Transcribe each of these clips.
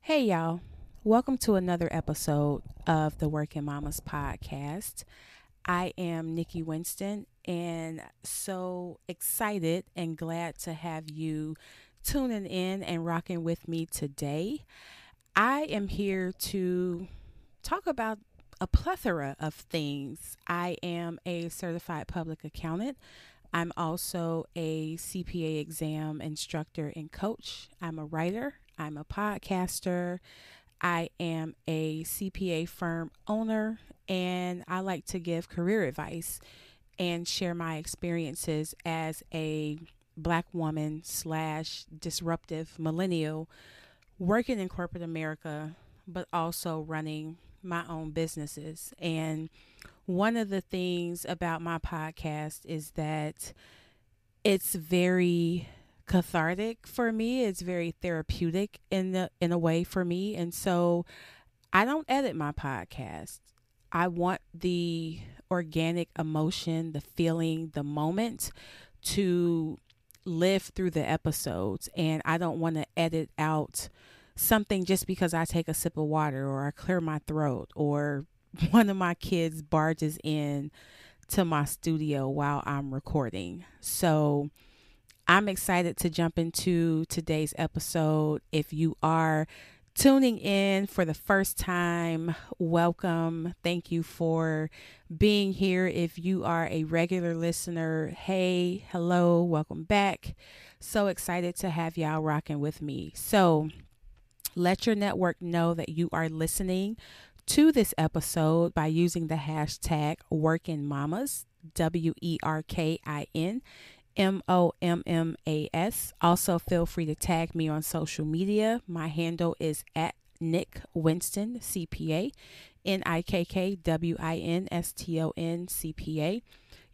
Hey, y'all. Welcome to another episode of the WERKin Mommas podcast. I am Nikki Winston and so excited and glad to have you tuning in and rocking with me today. I am here to talk about a plethora of things. I am a certified public accountant. I'm also a CPA exam instructor and coach. I'm a writer. I'm a podcaster. I am a CPA firm owner, and I like to give career advice and share my experiences as a Black woman slash disruptive millennial working in corporate America, but also running my own businesses. And one of the things about my podcast is that it's very cathartic for me. It's very therapeutic in a way for me. And so I don't edit my podcast. I want the organic emotion, the feeling, the moment to live through the episodes. And I don't want to edit out something just because I take a sip of water or I clear my throat or one of my kids barges in to my studio while I'm recording. So I'm excited to jump into today's episode. If you are tuning in for the first time, welcome. Thank you for being here. If you are a regular listener, hey, hello, welcome back. So excited to have y'all rocking with me. So let your network know that you are listening to this episode by using the hashtag WERKinMommas, WERKIN MOMMAS. Also, feel free to tag me on social media. My handle is at Nick Winston CPA, NIKKWINSTON CPA.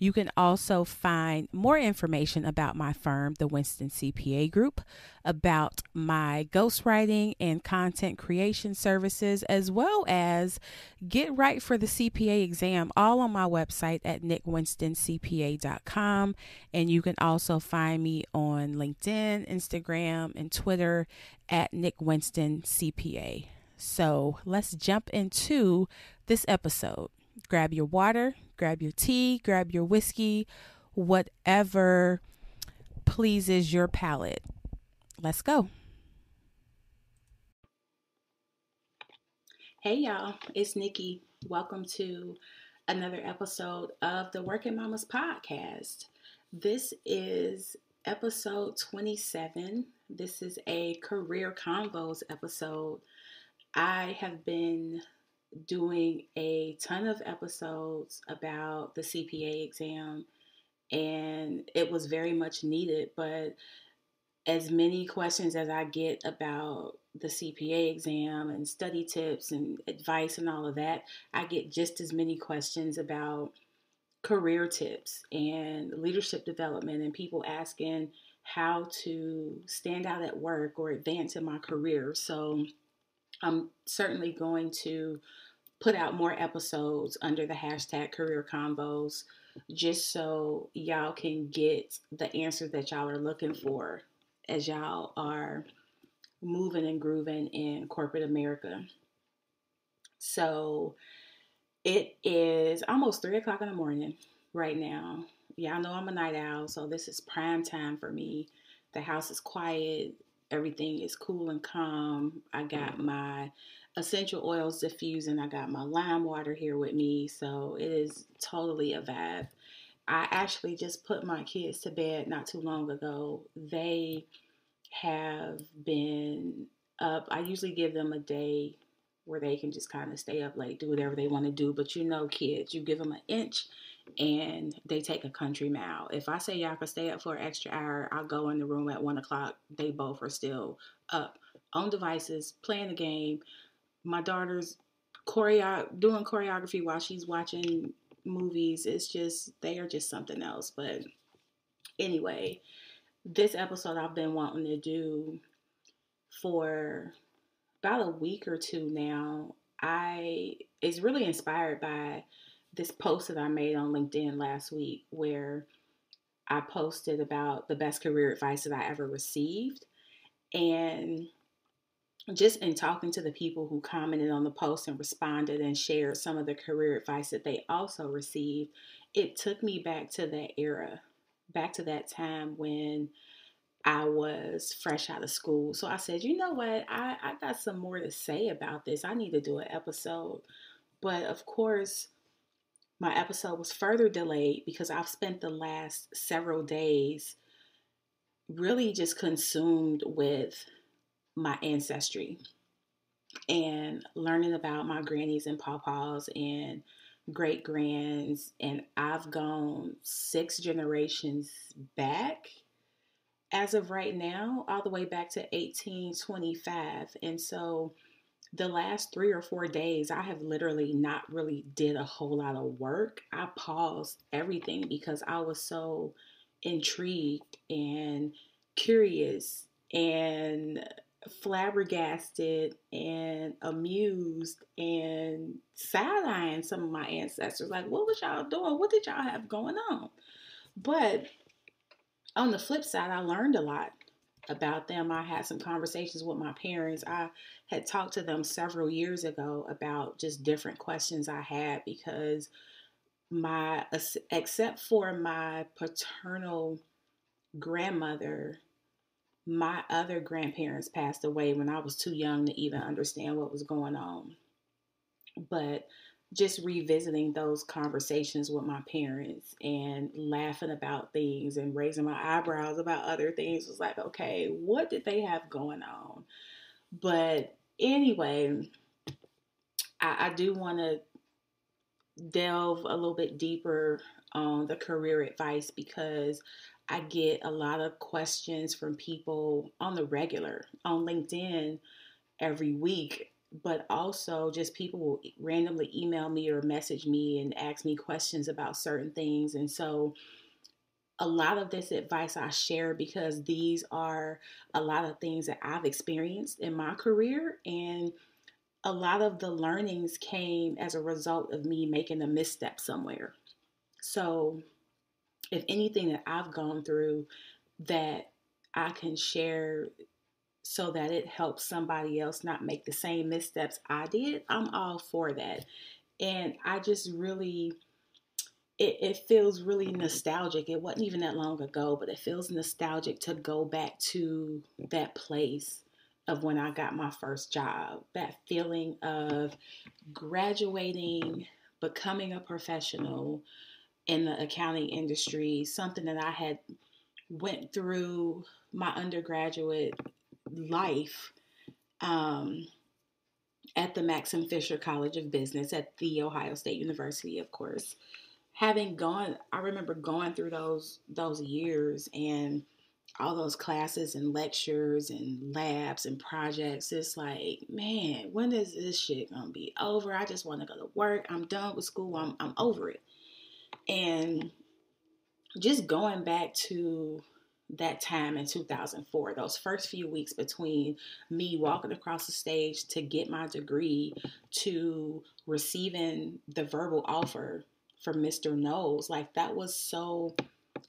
You can also find more information about my firm, the Winston CPA Group, about my ghostwriting and content creation services, as well as get right for the CPA exam, all on my website at nickWinstonCPA.com. And you can also find me on LinkedIn, Instagram, and Twitter at Nick Winston CPA. So let's jump into this episode. Grab your water, grab your tea, grab your whiskey, whatever pleases your palate. Let's go. Hey, y'all, it's Nikki. Welcome to another episode of the WERKin Mommas podcast. This is episode 27. This is a career convos episode. I have been doing a ton of episodes about the CPA exam, and it was very much needed. But as many questions as I get about the CPA exam and study tips and advice and all of that, I get just as many questions about career tips and leadership development and people asking how to stand out at work or advance in my career. So I'm certainly going to put out more episodes under the hashtag career convos just so y'all can get the answers that y'all are looking for as y'all are moving and grooving in corporate America. So it is almost 3 o'clock in the morning right now. Y'all know I'm a night owl, so this is prime time for me. The house is quiet. Everything is cool and calm. I got my essential oils diffusing. I got my lime water here with me, so it is totally a vibe. I actually just put my kids to bed not too long ago. They have been up. I usually give them a day where they can just kind of stay up late, do whatever they want to do. But you know, kids, you give them an inch and they take a country mile. If I say y'all can stay up for an extra hour, I'll go in the room at 1 o'clock. They both are still up on devices, playing the game. My daughter's doing choreography while she's watching movies. It's just, they are just something else. But anyway, this episode I've been wanting to do for about a week or two now. I is really inspired by this post that I made on LinkedIn last week where I posted about the best career advice that I ever received. And just in talking to the people who commented on the post and responded and shared some of the career advice that they also received, it took me back to that era, back to that time when I was fresh out of school. So I said, you know what? I got some more to say about this. I need to do an episode. But of course, my episode was further delayed because I've spent the last several days really just consumed with my ancestry and learning about my grannies and pawpaws and great grands. And I've gone 6 generations back as of right now, all the way back to 1825. And so the last 3 or 4 days, I have literally not really did a whole lot of work. I paused everything because I was so intrigued and curious and flabbergasted and amused and side-eyeing some of my ancestors. Like, what was y'all doing? What did y'all have going on? But on the flip side, I learned a lot about them. I had some conversations with my parents. I had talked to them several years ago about just different questions I had because except for my paternal grandmother, my other grandparents passed away when I was too young to even understand what was going on. But just revisiting those conversations with my parents and laughing about things and raising my eyebrows about other things was like, okay, what did they have going on? But anyway, I do want to delve a little bit deeper on the career advice because I get a lot of questions from people on the regular on LinkedIn every week, but also just people will randomly email me or message me and ask me questions about certain things. And so a lot of this advice I share because these are a lot of things that I've experienced in my career, and a lot of the learnings came as a result of me making a misstep somewhere. So if anything that I've gone through that I can share so that it helps somebody else not make the same missteps I did, I'm all for that. And I just really, it feels really nostalgic. It wasn't even that long ago, but it feels nostalgic to go back to that place of when I got my first job. That feeling of graduating, becoming a professional in the accounting industry, something that I had went through my undergraduate life um, at the Maxim Fisher College of Business at the Ohio State University, of course. Having gone, I remember going through those years and all those classes and lectures and labs and projects. It's like, man, when is this shit gonna be over? I just want to go to work. I'm done with school. I'm over it. And just going back to that time in 2004, those first few weeks between me walking across the stage to get my degree to receiving the verbal offer from Mr. Knowles, like that was so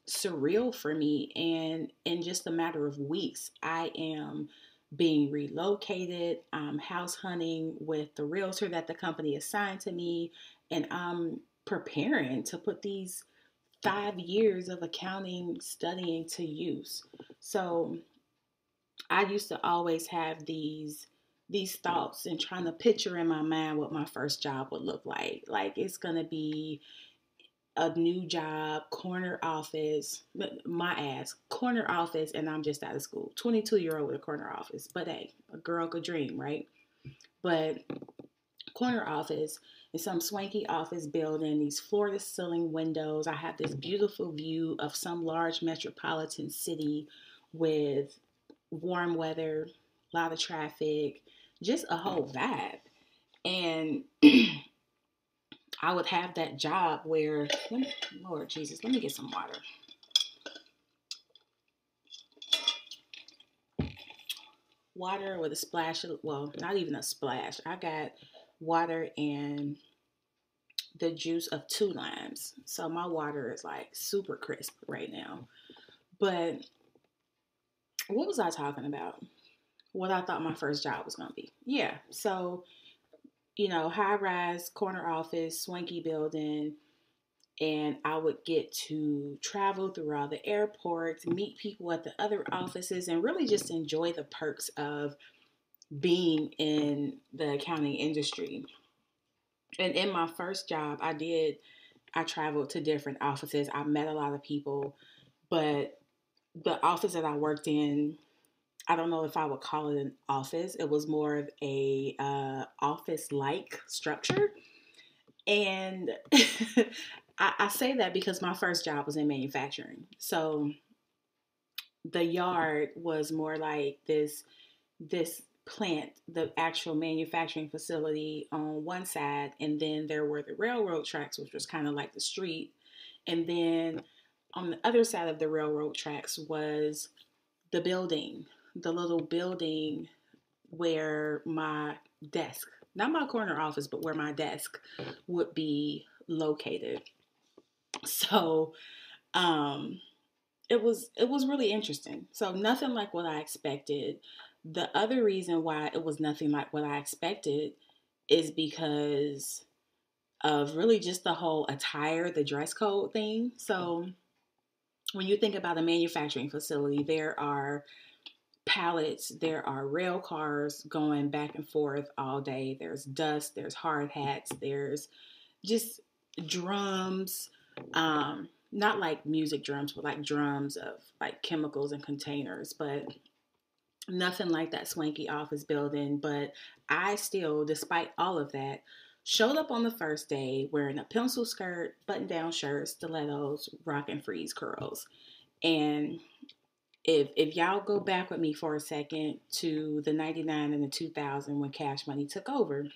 surreal for me. And in just a matter of weeks, I am being relocated. I'm house hunting with the realtor that the company assigned to me, and I'm preparing to put these 5 years of accounting studying to use. So I used to always have these thoughts and trying to picture in my mind what my first job would look like. Like it's gonna be a new job, corner office, my ass, corner office, and I'm just out of school. 22-year-old with a corner office. But hey, a girl could dream, right? But corner office in some swanky office building, these floor to ceiling windows. I have this beautiful view of some large metropolitan city with warm weather, a lot of traffic, just a whole vibe. And I would have that job where, Lord Jesus, let me get some water. Water with a splash of, well, not even a splash. I got water and the juice of 2 limes. So my water is like super crisp right now. But what was I talking about? what I thought my first job was going to be. Yeah. So, high rise, corner office, swanky building. And I would get to travel through all the airports, meet people at the other offices, and really just enjoy the perks of being in the accounting industry. And in my first job, I traveled to different offices. I met a lot of people, but the office that I worked in, I don't know if I would call it an office. It was more of a office-like structure. And I say that because my first job was in manufacturing. So the yard was more like this plant, the actual manufacturing facility on one side, and then there were the railroad tracks, which was kind of like the street. And then on the other side of the railroad tracks was the building, the little building where my desk, not my corner office, but where my desk would be located. So, um, it was really interesting. So nothing like what I expected. The other reason why it was nothing like what I expected is because of really just the whole attire, the dress code thing. So when you think about a manufacturing facility, there are pallets, there are rail cars going back and forth all day. There's dust, there's hard hats, there's just drums, not like music drums, but like drums of like chemicals and containers, but nothing like that swanky office building. But I still, despite all of that, showed up on the first day wearing a pencil skirt, button down shirt, stilettos, rocking freeze curls. And if y'all go back with me for a second to the 99 and the 2000 when Cash Money took over,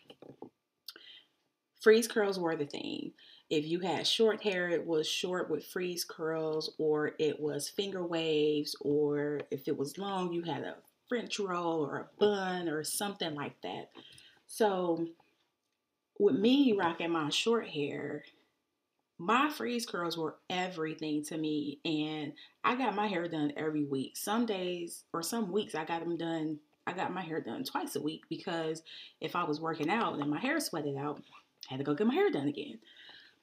freeze curls were the thing. If you had short hair, it was short with freeze curls, or it was finger waves, or if it was long, you had a French roll or a bun or something like that. So, with me rocking my short hair, my freeze curls were everything to me. And I got my hair done every week. Some days or some weeks, I got my hair done twice a week because if I was working out and my hair sweated out, I had to go get my hair done again.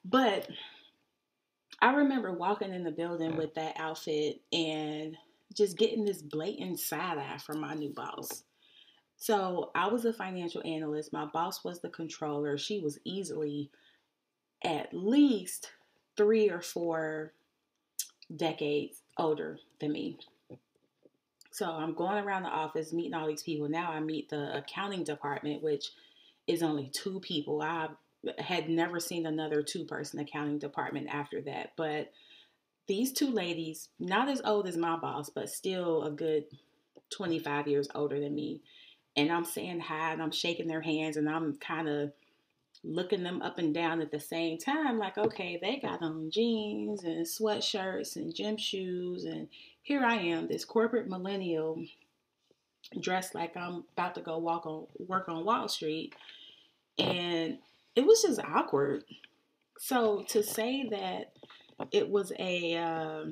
But I remember walking in the building with that outfit and just getting this blatant side eye from my new boss. So I was a financial analyst. My boss was the controller. She was easily at least 3 or 4 decades older than me. So I'm going around the office meeting all these people. Now I meet the accounting department, which is only 2 people. I had never seen another 2-person accounting department after that. But these 2 ladies, not as old as my boss, but still a good 25 years older than me. And I'm saying hi and I'm shaking their hands and I'm kind of looking them up and down at the same time, like, okay, they got on jeans and sweatshirts and gym shoes. And here I am, this corporate millennial dressed like I'm about to go work on Wall Street. And it was just awkward. So to say that it was a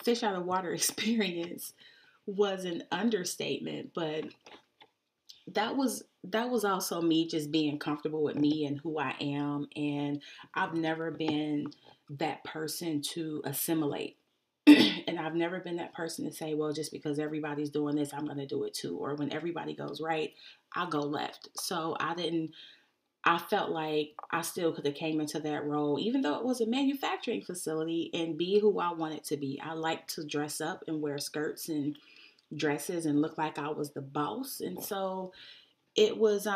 fish out of water experience was an understatement, but that was also me just being comfortable with me and who I am. And I've never been that person to assimilate. And I've never been that person to say, well, just because everybody's doing this, I'm going to do it too. Or when everybody goes right, I'll go left. So I felt like I still could have came into that role, even though it was a manufacturing facility, and be who I wanted to be. I like to dress up and wear skirts and dresses and look like I was the boss. And so it was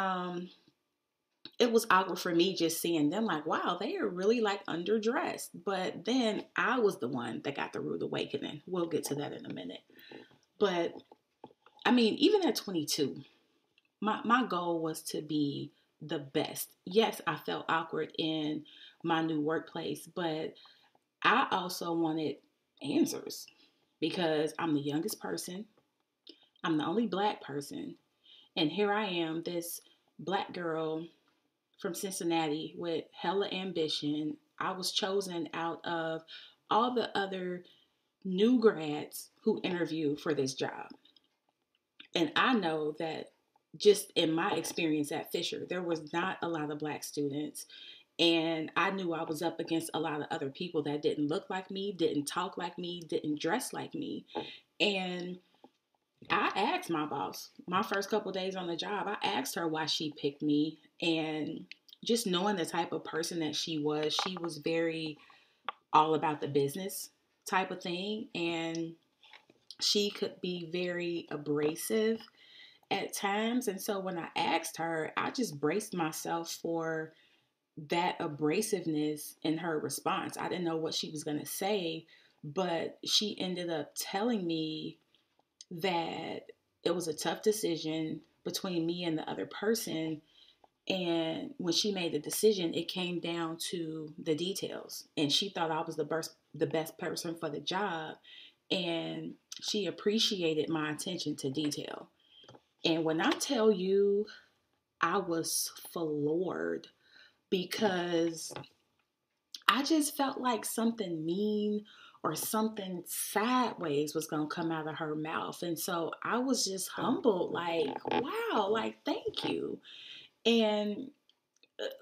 it was awkward for me just seeing them like, wow, they are really like underdressed. But then I was the one that got the rude awakening. We'll get to that in a minute. But I mean, even at 22, my goal was to be the best. Yes, I felt awkward in my new workplace, but I also wanted answers because I'm the youngest person. I'm the only black person. And here I am, this black girl from Cincinnati with hella ambition. I was chosen out of all the other new grads who interviewed for this job. And I know that just in my experience at Fisher, there was not a lot of Black students. And I knew I was up against a lot of other people that didn't look like me, didn't talk like me, didn't dress like me. And I asked my boss, my first couple days on the job, I asked her why she picked me. And just knowing the type of person that she was very all about the business type of thing. And she could be very abrasive at times. And so when I asked her, I just braced myself for that abrasiveness in her response. I didn't know what she was going to say, but she ended up telling me that it was a tough decision between me and the other person. And when she made the decision, it came down to the details. And she thought I was the best person for the job. And she appreciated my attention to detail. And when I tell you, I was floored because I just felt like something mean or something sideways was going to come out of her mouth. And so I was just humbled, like, wow, like, thank you. And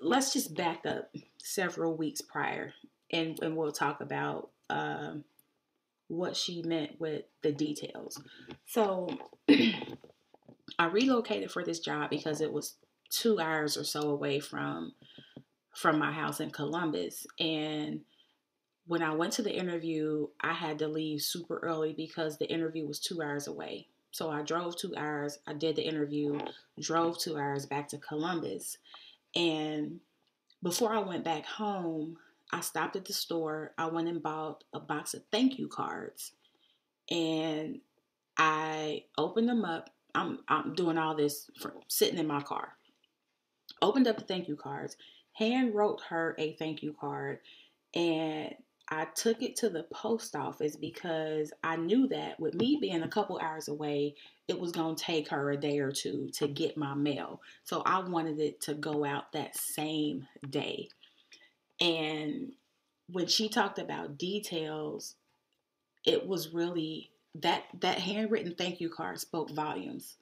let's just back up several weeks prior and we'll talk about what she meant with the details. So I relocated for this job because it was 2 hours or so away from my house in Columbus. And when I went to the interview, I had to leave super early because the interview was 2 hours away. So I drove 2 hours, I did the interview, drove 2 hours back to Columbus. And before I went back home, I stopped at the store. I went and bought a box of thank you cards. And I opened them up. I'm doing all this from sitting in my car. Opened up the thank you cards, hand wrote her a thank you card, and I took it to the post office because I knew that with me being a couple hours away, it was going to take her a day or two to get my mail. So I wanted it to go out that same day. And when she talked about details, it was really that handwritten thank you card spoke volumes.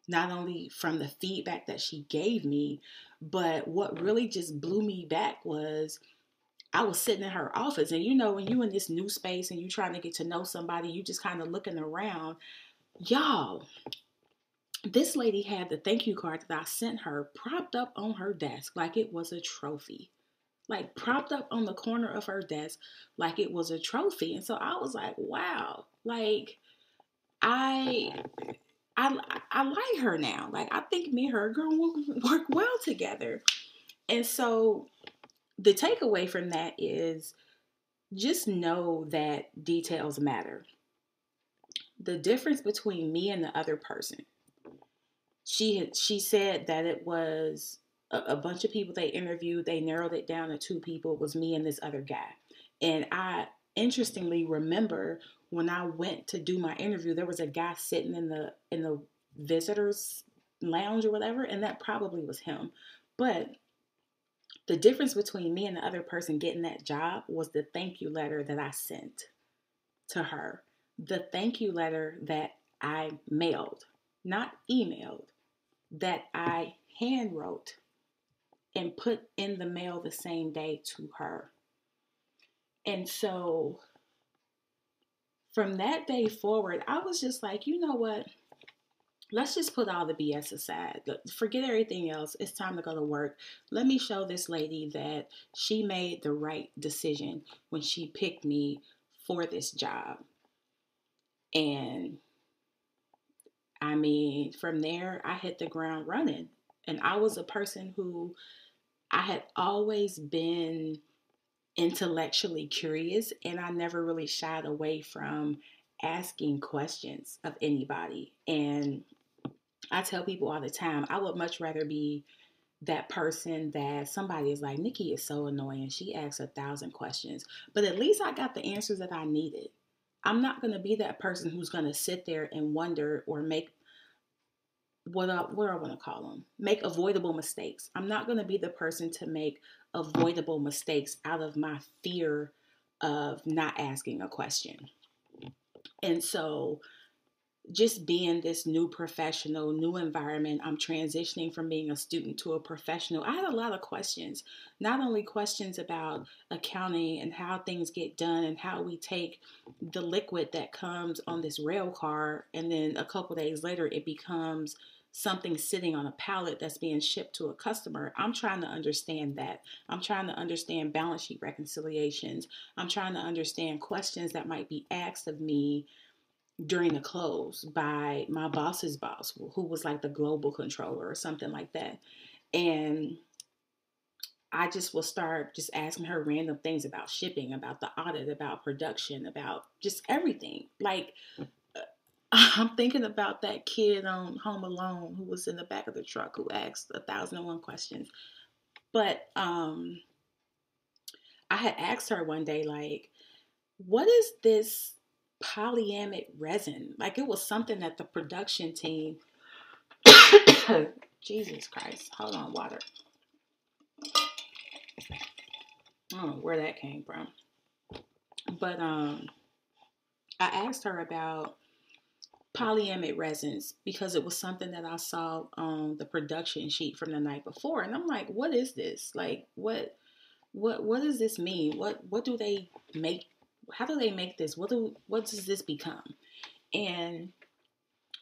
Not only from the feedback that she gave me, but what really just blew me back was I was sitting in her office. And you know, when you're in this new space and you're trying to get to know somebody, you just kind of looking around. Y'all, this lady had the thank you card that I sent her propped up on her desk like it was a trophy. Like propped up on the corner of her desk like it was a trophy. And so I was like, wow, like I I I like her now. Like I think me and her girl will work well together. And so the takeaway from that is just know that details matter. The difference between me and the other person. She said that it was a bunch of people they interviewed. They narrowed it down to two people. It was me and this other guy. And I interestingly remember when I went to do my interview, there was a guy sitting in the visitors lounge or whatever, and that probably was him. But the difference between me and the other person getting that job was the thank you letter that I sent to her. The thank you letter that I mailed, not emailed, that I hand wrote and put in the mail the same day to her. And so from that day forward, I was just like, you know what? Let's just put all the BS aside. Forget everything else. It's time to go to work. Let me show this lady that she made the right decision when she picked me for this job. And I mean, from there, I hit the ground running. And I was a person who I had always been intellectually curious, and I never really shied away from asking questions of anybody. And I tell people all the time, I would much rather be that person that somebody is like, Nikki is so annoying. She asks 1,000 questions, but at least I got the answers that I needed. I'm not going to be that person who's going to sit there and wonder or make what I want to call them, make avoidable mistakes. I'm not going to be the person to make avoidable mistakes out of my fear of not asking a question. And so just being this new professional, new environment, I'm transitioning from being a student to a professional. I had a lot of questions, not only questions about accounting and how things get done and how we take the liquid that comes on this rail car and then a couple days later it becomes something sitting on a pallet that's being shipped to a customer. I'm trying to understand that. I'm trying to understand balance sheet reconciliations. I'm trying to understand questions that might be asked of me during the close by my boss's boss, who was like the global controller or something like that. And I just will start just asking her random things about shipping, about the audit, about production, about just everything. Like, I'm thinking about that kid on Home Alone who was in the back of the truck who asked 1,001 questions. But I had asked her one day, like, what is this polyamic resin? Like, it was something that the production team Jesus Christ. Hold on, water. I don't know where that came from. But I asked her about polyamic resins because it was something that I saw on the production sheet from the night before. And I'm like, what is this? Like what does this mean? What do they make? How do they make this? What does this become? And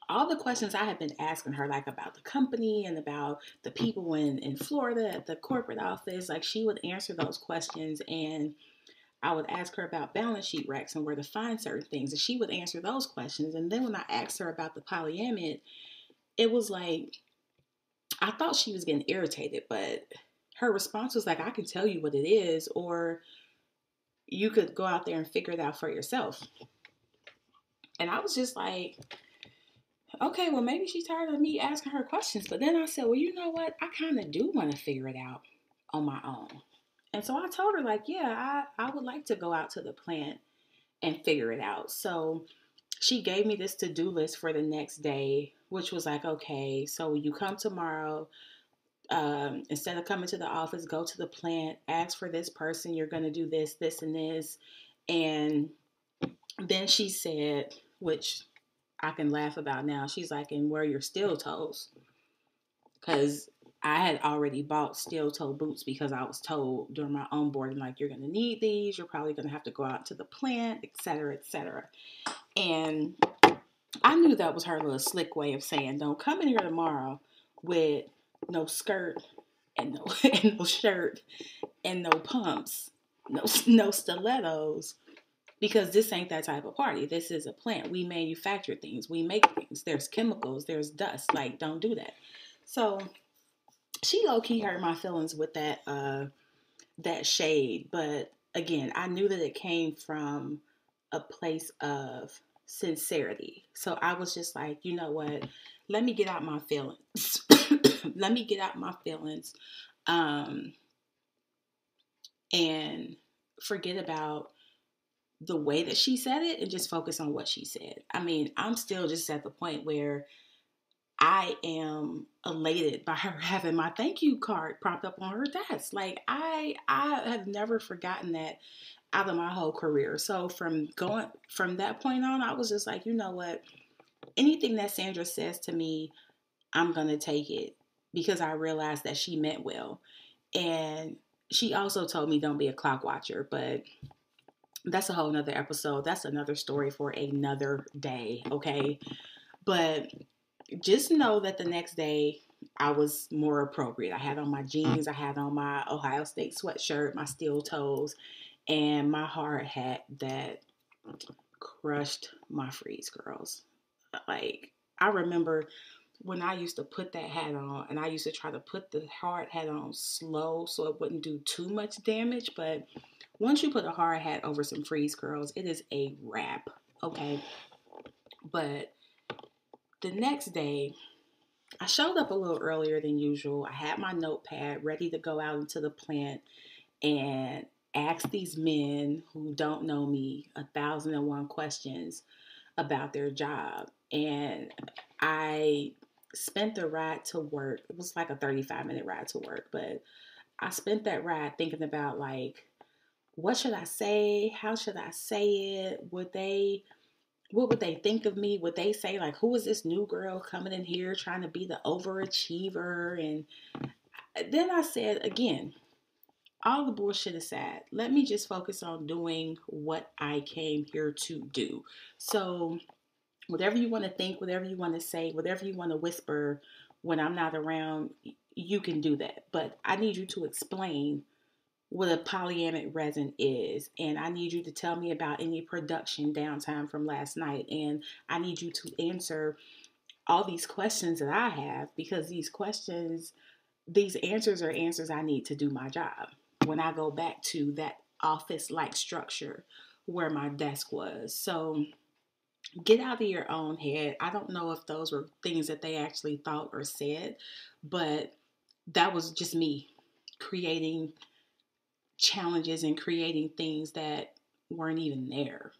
all the questions I had been asking her, like about the company and about the people in Florida at the corporate office, like she would answer those questions and I would ask her about balance sheet recs and where to find certain things. And she would answer those questions. And then when I asked her about the polyamide, it was like, I thought she was getting irritated, but her response was like, I can tell you what it is, or you could go out there and figure it out for yourself. And I was just like, okay, well, maybe she's tired of me asking her questions. But then I said, well, you know what? I kind of do want to figure it out on my own. And so I told her, like, yeah, I would like to go out to the plant and figure it out. So she gave me this to-do list for the next day, which was like, okay, so you come tomorrow. Instead of coming to the office, go to the plant, ask for this person. You're going to do this, this, and this. And then she said, which I can laugh about now. She's like, and wear your steel toes. Because I had already bought steel toe boots because I was told during my onboarding, like, you're going to need these. You're probably going to have to go out to the plant, et cetera, et cetera. And I knew that was her little slick way of saying, don't come in here tomorrow with no skirt and no, and no shirt and no pumps, no stilettos, because this ain't that type of party. This is a plant. We manufacture things. We make things. There's chemicals. There's dust. Like, don't do that. So she low-key hurt my feelings with that shade. But again, I knew that it came from a place of sincerity. So I was just like, you know what? Let me get out my feelings. Let me get out my feelings. And forget about the way that she said it and just focus on what she said. I mean, I'm still just at the point where I am elated by her having my thank you card propped up on her desk. Like I have never forgotten that out of my whole career. So from that point on, I was just like, you know what? Anything that Sandra says to me, I'm going to take it because I realized that she meant well. And she also told me don't be a clock watcher, but that's a whole nother episode. That's another story for another day. Okay. But just know that the next day I was more appropriate. I had on my jeans, I had on my Ohio State sweatshirt, my steel toes, and my hard hat that crushed my freeze curls. Like, I remember when I used to put that hat on, and I used to try to put the hard hat on slow so it wouldn't do too much damage. But once you put a hard hat over some freeze curls, it is a wrap, okay? But the next day, I showed up a little earlier than usual. I had my notepad ready to go out into the plant and ask these men who don't know me 1,001 questions about their job. And I spent the ride to work. It was like a 35-minute ride to work, but I spent that ride thinking about, like, what should I say? How should I say it? Would they what would they think of me? Would they say, like, who is this new girl coming in here trying to be the overachiever? And then I said, again, all the bullshit aside, let me just focus on doing what I came here to do. So, whatever you want to think, whatever you want to say, whatever you want to whisper when I'm not around, you can do that. But I need you to explain what a polyamic resin is, and I need you to tell me about any production downtime from last night, and I need you to answer all these questions that I have, because these answers are answers I need to do my job when I go back to that office like structure where my desk was. So get out of your own head. I don't know if those were things that they actually thought or said, but that was just me creating challenges and creating things that weren't even there.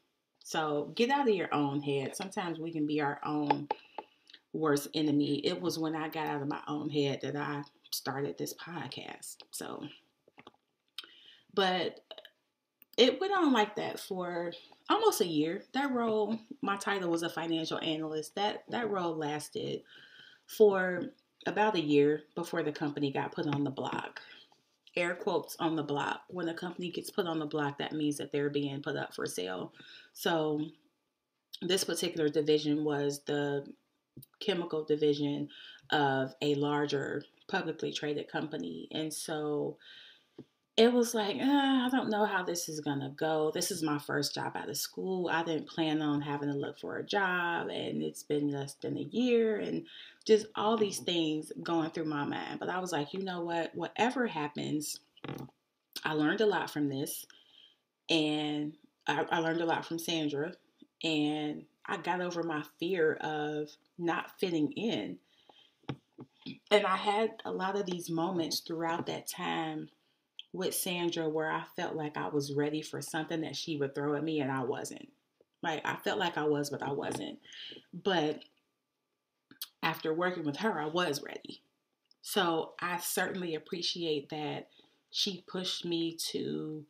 So get out of your own head. Sometimes we can be our own worst enemy. It was when I got out of my own head that I started this podcast. So, but it went on like that for almost a year. That role, my title was a financial analyst. That role lasted for about a year before the company got put on the block. Air quotes on the block. When a company gets put on the block, that means that they're being put up for sale. So this particular division was the chemical division of a larger publicly traded company. And so it was like, I don't know how this is going to go. This is my first job out of school. I didn't plan on having to look for a job, and it's been less than a year, and just all these things going through my mind. But I was like, you know what? Whatever happens, I learned a lot from this, and I learned a lot from Sandra, and I got over my fear of not fitting in. And I had a lot of these moments throughout that time with Sandra where I felt like I was ready for something that she would throw at me, and I wasn't. Like, I felt like I was, but I wasn't. But after working with her, I was ready. So I certainly appreciate that she pushed me to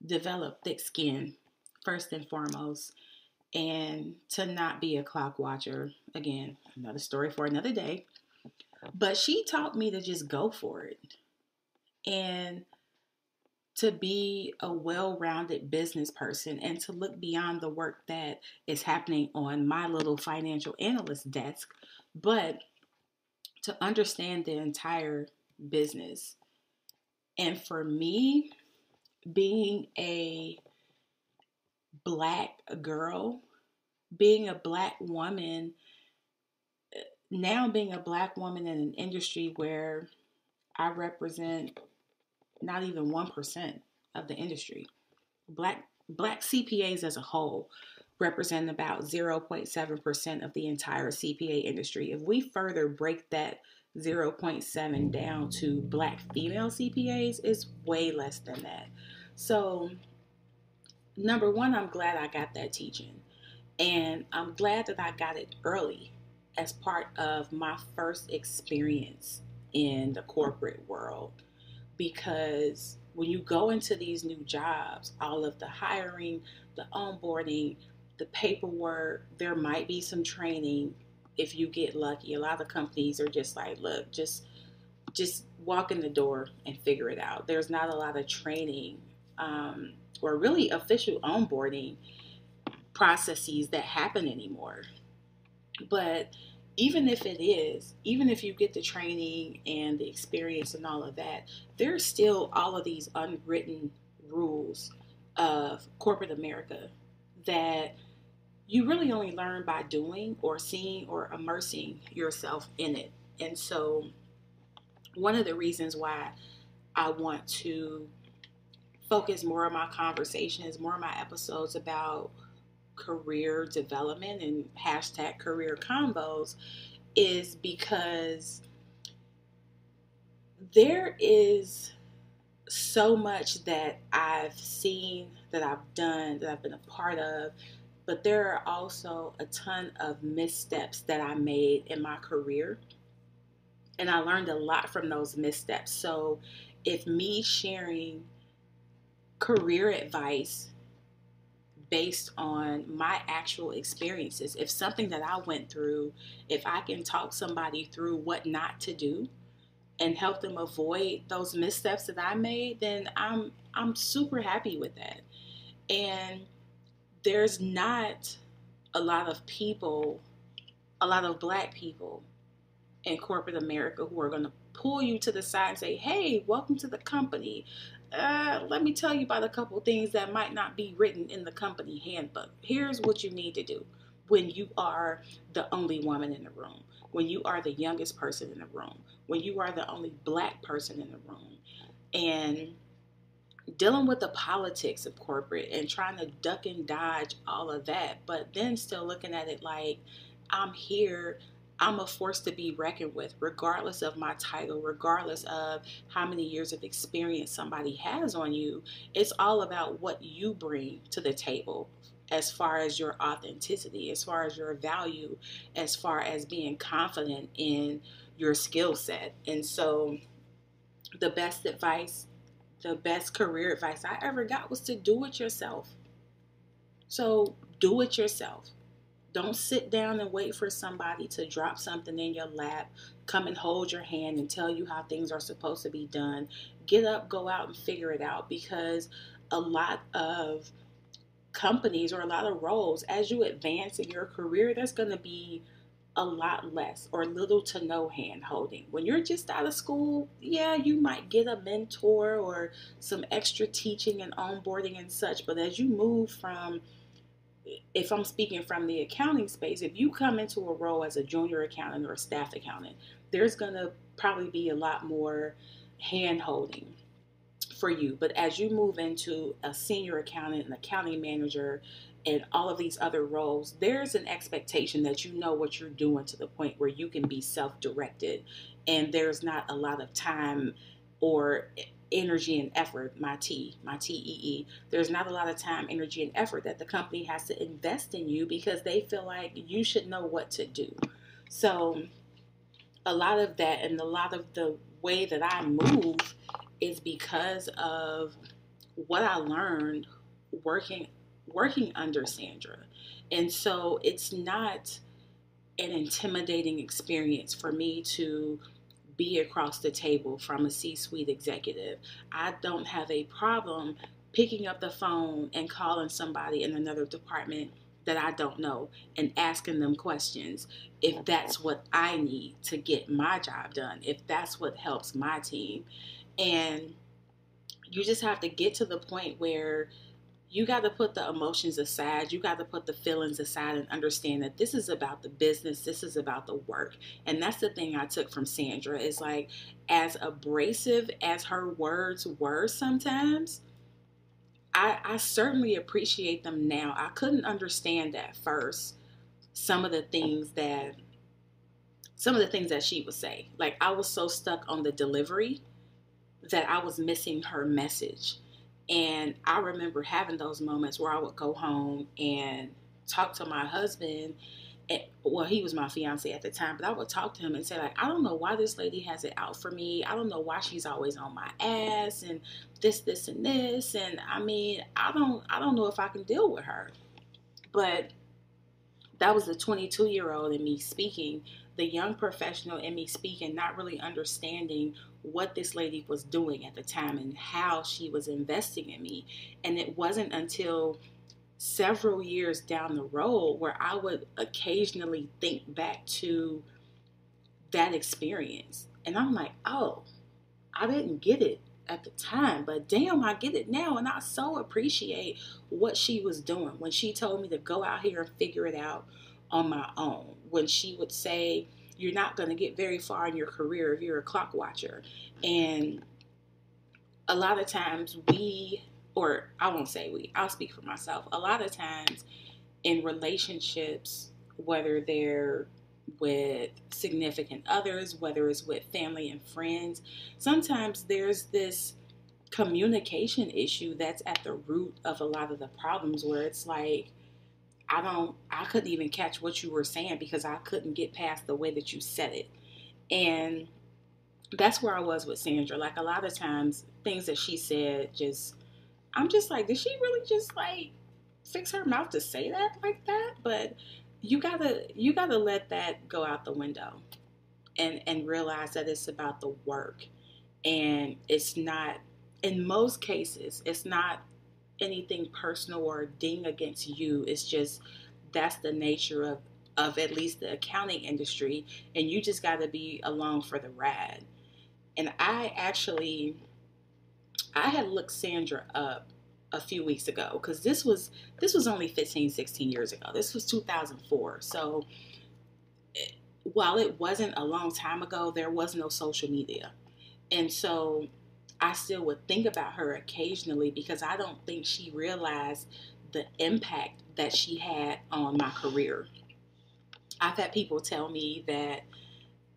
develop thick skin, first and foremost, and to not be a clock watcher. Again, another story for another day. But she taught me to just go for it and to be a well-rounded business person and to look beyond the work that is happening on my little financial analyst desk, but to understand the entire business. And for me, being a black girl, being a black woman, now being a black woman in an industry where I represent not even 1% of the industry. Black CPAs as a whole represent about 0.7% of the entire CPA industry. If we further break that 0.7 down to black female CPAs, it's way less than that. So, number one, I'm glad I got that teaching. And I'm glad that I got it early as part of my first experience in the corporate world. Because when you go into these new jobs, all of the hiring, the onboarding, the paperwork, there might be some training if you get lucky. A lot of companies are just like, look, just walk in the door and figure it out. There's not a lot of training or really official onboarding processes that happen anymore. But even if it is, even if you get the training and the experience and all of that, there's still all of these unwritten rules of corporate America that you really only learn by doing or seeing or immersing yourself in it. And so, one of the reasons why I want to focus more of my conversations, more of my episodes about career development and hashtag career combos is because there is so much that I've seen, that I've done, that I've been a part of, but there are also a ton of missteps that I made in my career. And I learned a lot from those missteps. So if me sharing career advice based on my actual experiences. If something that I went through, if I can talk somebody through what not to do and help them avoid those missteps that I made, then I'm super happy with that. And there's not a lot of people, a lot of black people in corporate America who are going to pull you to the side and say, hey, welcome to the company. Let me tell you about a couple things that might not be written in the company handbook. Here's what you need to do when you are the only woman in the room, when you are the youngest person in the room, when you are the only black person in the room. And dealing with the politics of corporate and trying to duck and dodge all of that, but then still looking at it like, I'm here, I'm a force to be reckoned with, regardless of my title, regardless of how many years of experience somebody has on you. It's all about what you bring to the table as far as your authenticity, as far as your value, as far as being confident in your skill set. And so the best advice, the best career advice I ever got was to do it yourself. So do it yourself. Don't sit down and wait for somebody to drop something in your lap, come and hold your hand and tell you how things are supposed to be done. Get up, go out and figure it out, because a lot of companies or a lot of roles, as you advance in your career, there's going to be a lot less or little to no hand holding. When you're just out of school, yeah, you might get a mentor or some extra teaching and onboarding and such. But as you move from, if I'm speaking from the accounting space, if you come into a role as a junior accountant or a staff accountant, there's going to probably be a lot more hand holding for you. But as you move into a senior accountant, an accounting manager, and all of these other roles, there's an expectation that you know what you're doing to the point where you can be self-directed, and there's not a lot of time or energy and effort, my TEE. There's not a lot of time, energy, and effort that the company has to invest in you because they feel like you should know what to do. So a lot of that and a lot of the way that I move is because of what I learned working under Sandra. And so it's not an intimidating experience for me to be across the table from a C-suite executive. I don't have a problem picking up the phone and calling somebody in another department that I don't know and asking them questions if that's what I need to get my job done, if that's what helps my team. And you just have to get to the point where you got to put the emotions aside. You got to put the feelings aside and understand that this is about the business. This is about the work. And that's the thing I took from Sandra is like, as abrasive as her words were sometimes, I certainly appreciate them now. I couldn't understand at first some of the things that she would say. Like, I was so stuck on the delivery that I was missing her message. And I remember having those moments where I would go home and talk to my husband. And, well, he was my fiance at the time, but I would talk to him and say, like, I don't know why this lady has it out for me. I don't know why she's always on my ass and this, and this. And I mean, I don't know if I can deal with her. But that was the 22-year-old in me speaking, the young professional in me speaking, not really understanding what this lady was doing at the time and how she was investing in me. And it wasn't until several years down the road where I would occasionally think back to that experience. And I'm like, oh, I didn't get it at the time, but damn, I get it now. And I so appreciate what she was doing when she told me to go out here and figure it out on my own. When she would say, you're not going to get very far in your career if you're a clock watcher. And a lot of times or I won't say we, I'll speak for myself. A lot of times in relationships, whether they're with significant others, whether it's with family and friends, sometimes there's this communication issue that's at the root of a lot of the problems, where it's like, I couldn't even catch what you were saying because I couldn't get past the way that you said it. And that's where I was with Sandra. Like, a lot of times things that she said, I'm just like, did she really just like fix her mouth to say that like that, but you gotta let that go out the window and realize that it's about the work, and it's not, in most cases it's not anything personal or a ding against you. It's just that's the nature of at least the accounting industry, and you just got to be along for the ride. And I had looked Sandra up a few weeks ago, because this was only 15, 16 years ago. This was 2004. So while it wasn't a long time ago, there was no social media. And so I still would think about her occasionally, because I don't think she realized the impact that she had on my career. I've had people tell me that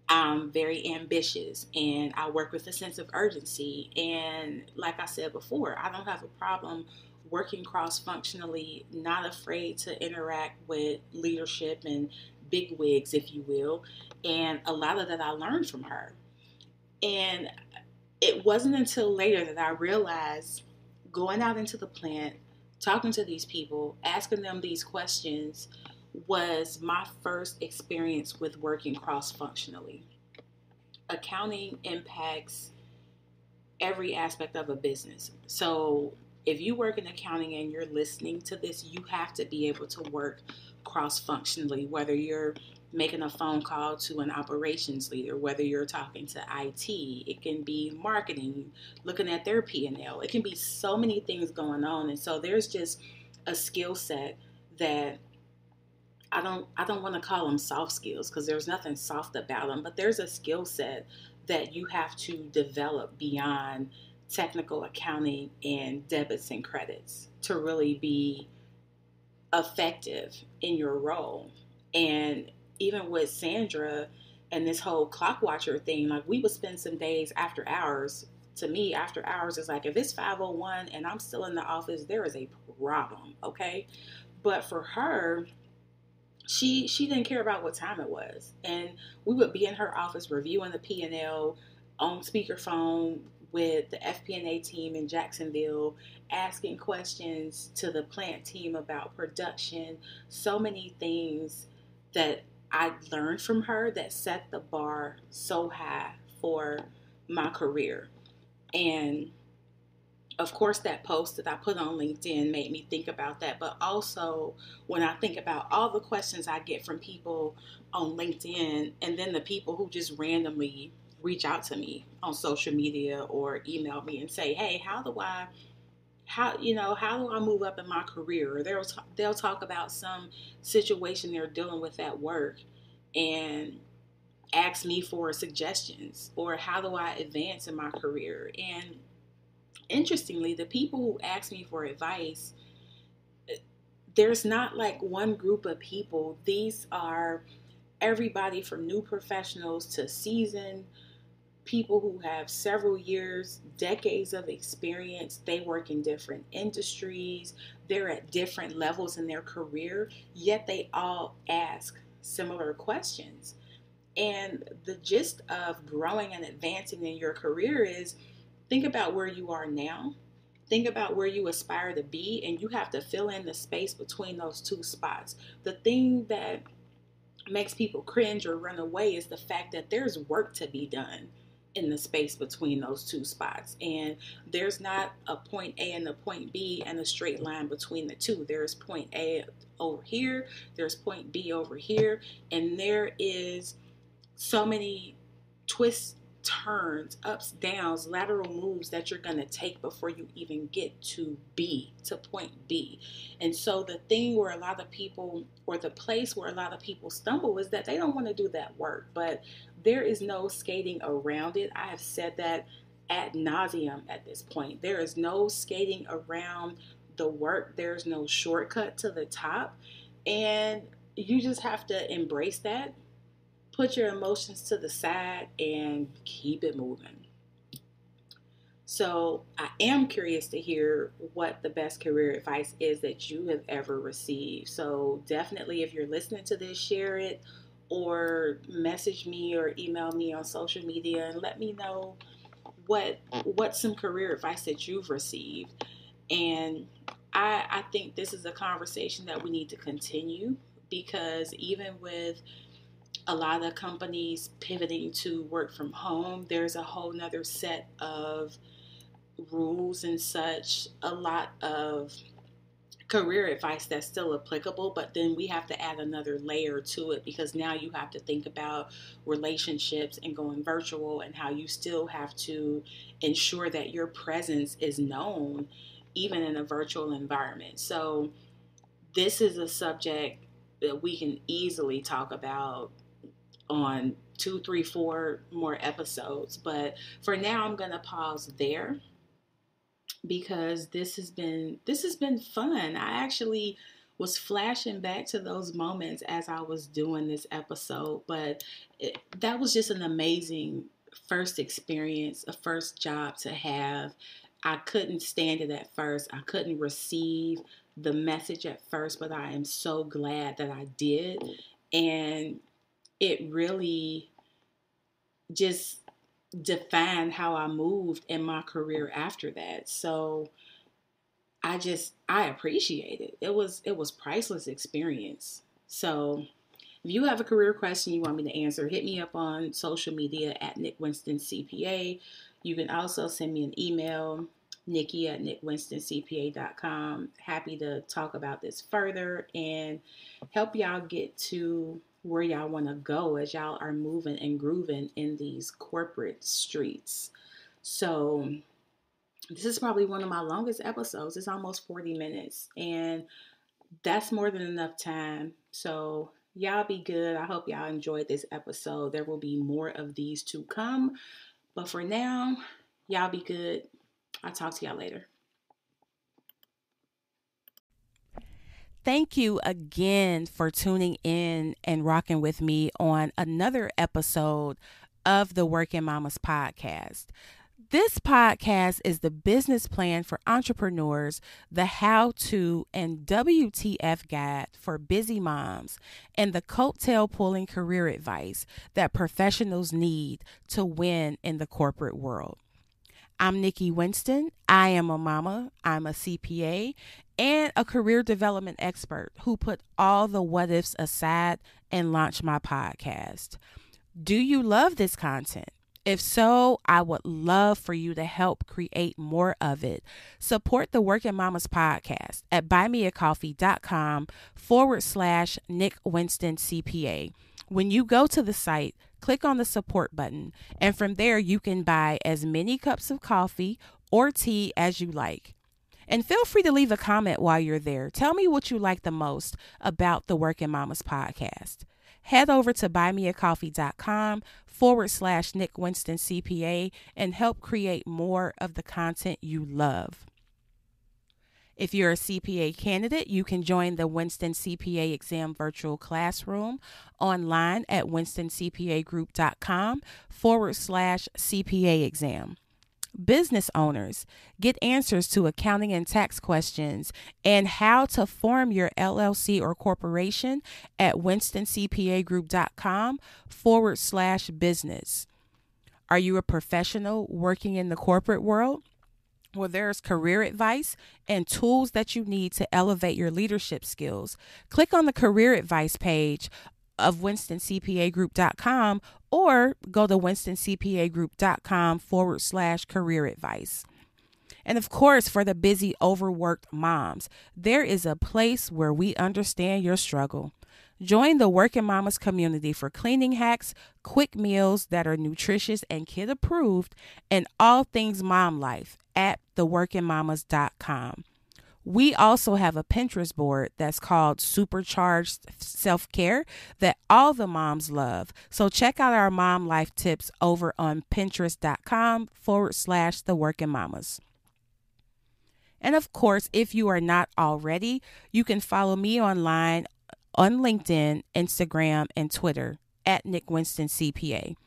I'm very ambitious and I work with a sense of urgency. And like I said before, I don't have a problem working cross functionally, not afraid to interact with leadership and big wigs, if you will. And a lot of that I learned from her. And it wasn't until later that I realized, going out into the plant, talking to these people, asking them these questions, was my first experience with working cross functionally. Accounting impacts every aspect of a business. So if you work in accounting and you're listening to this, you have to be able to work cross functionally, whether you're making a phone call to an operations leader, whether you're talking to IT, it can be marketing, looking at their P&L. It can be so many things going on. And so there's just a skill set that I don't want to call them soft skills, because there's nothing soft about them, but there's a skill set that you have to develop beyond technical accounting and debits and credits to really be effective in your role. And even with Sandra and this whole clock watcher thing, like, we would spend some days after hours. To me, after hours is like, if it's 5:01 and I'm still in the office, there is a problem, okay? But for her, she didn't care about what time it was, and we would be in her office reviewing the P&L on speakerphone with the FP&A team in Jacksonville, asking questions to the plant team about production. So many things that I learned from her that set the bar so high for my career. And of course, that post that I put on LinkedIn made me think about that. But also, when I think about all the questions I get from people on LinkedIn, and then the people who just randomly reach out to me on social media or email me and say, "Hey, how do I move up in my career?" Or they'll talk about some situation they're dealing with at work and ask me for suggestions, or how do I advance in my career. And interestingly, the people who ask me for advice, there's not like one group of people. These are everybody from new professionals to seasoned people who have several years, decades of experience. They work in different industries, they're at different levels in their career, yet they all ask similar questions. And the gist of growing and advancing in your career is, think about where you are now. Think about where you aspire to be, and you have to fill in the space between those two spots. The thing that makes people cringe or run away is the fact that there's work to be done in the space between those two spots. And there's not a point A and a point B and a straight line between the two. There's point A over here, there's point B over here, and there is so many twists, turns, ups, downs, lateral moves that you're going to take before you even get to B, to point B. And so the thing where a lot of people, or the place where a lot of people stumble, is that they don't want to do that work. But there is no skating around it. I have said that ad nauseum at this point. There is no skating around the work. There's no shortcut to the top. And you just have to embrace that, put your emotions to the side, and keep it moving. So I am curious to hear what the best career advice is that you have ever received. So definitely, if you're listening to this, share it, or message me or email me on social media and let me know what's some career advice that you've received. And I think this is a conversation that we need to continue, because even with a lot of companies pivoting to work from home, there's a whole nother set of rules and such, a lot of career advice that's still applicable, but then we have to add another layer to it, because now you have to think about relationships and going virtual, and how you still have to ensure that your presence is known even in a virtual environment. So this is a subject that we can easily talk about on 2, 3, 4 more episodes, but for now I'm going to pause there, because this has been fun. I actually was flashing back to those moments as I was doing this episode, but that was just an amazing first experience, a first job to have. I couldn't stand it at first. I couldn't receive the message at first, but I am so glad that I did. And it really just defined how I moved in my career after that. So I appreciate it. It was priceless experience. So if you have a career question you want me to answer, hit me up on social media at Nick Winston CPA. You can also send me an email, Nikki at NickWinstonCPA.com. Happy to talk about this further and help y'all get to where y'all want to go as y'all are moving and grooving in these corporate streets. So this is probably one of my longest episodes. It's almost 40 minutes, and that's more than enough time. So y'all be good. I hope y'all enjoyed this episode. There will be more of these to come. But for now, y'all be good. I'll talk to y'all later. Thank you again for tuning in and rocking with me on another episode of the Working Mamas podcast. This podcast is the business plan for entrepreneurs, the how to and WTF guide for busy moms, and the coattail pulling career advice that professionals need to win in the corporate world. I'm Nikki Winston. I am a mama, I'm a CPA, and a career development expert who put all the what ifs aside and launched my podcast. Do you love this content? If so, I would love for you to help create more of it. Support the Working Mamas podcast at buymeacoffee.com/Nick Winston CPA. When you go to the site, click on the support button, and from there you can buy as many cups of coffee or tea as you like. And feel free to leave a comment while you're there. Tell me what you like the most about the Working Mamas podcast. Head over to buymeacoffee.com/Nick Winston CPA and help create more of the content you love. If you're a CPA candidate, you can join the Winston CPA exam virtual classroom online at winstoncpagroup.com/CPA exam. Business owners, get answers to accounting and tax questions and how to form your LLC or corporation at winstoncpagroup.com/business. Are you a professional working in the corporate world? Well, there's career advice and tools that you need to elevate your leadership skills. Click on the career advice page of winstoncpagroup.com or go to winstoncpagroup.com/career advice. And of course, for the busy, overworked moms, there is a place where we understand your struggle. Join the Working Mamas community for cleaning hacks, quick meals that are nutritious and kid approved, and all things mom life at theworkingmamas.com. We also have a Pinterest board that's called Supercharged Self-Care that all the moms love. So check out our mom life tips over on Pinterest.com/theworkingmamas. And of course, if you are not already, you can follow me online on LinkedIn, Instagram, and Twitter at Nick Winston CPA.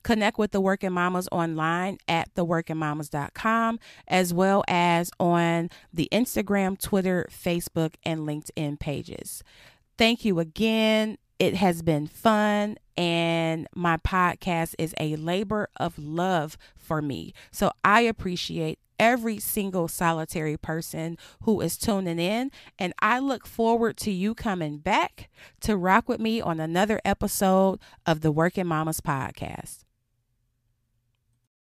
Connect with the Working Mamas online at theworkingmamas.com, as well as on the Instagram, Twitter, Facebook, and LinkedIn pages. Thank you again. It has been fun, and my podcast is a labor of love for me. So I appreciate every single solitary person who is tuning in. And I look forward to you coming back to rock with me on another episode of the WERKin Mommas podcast.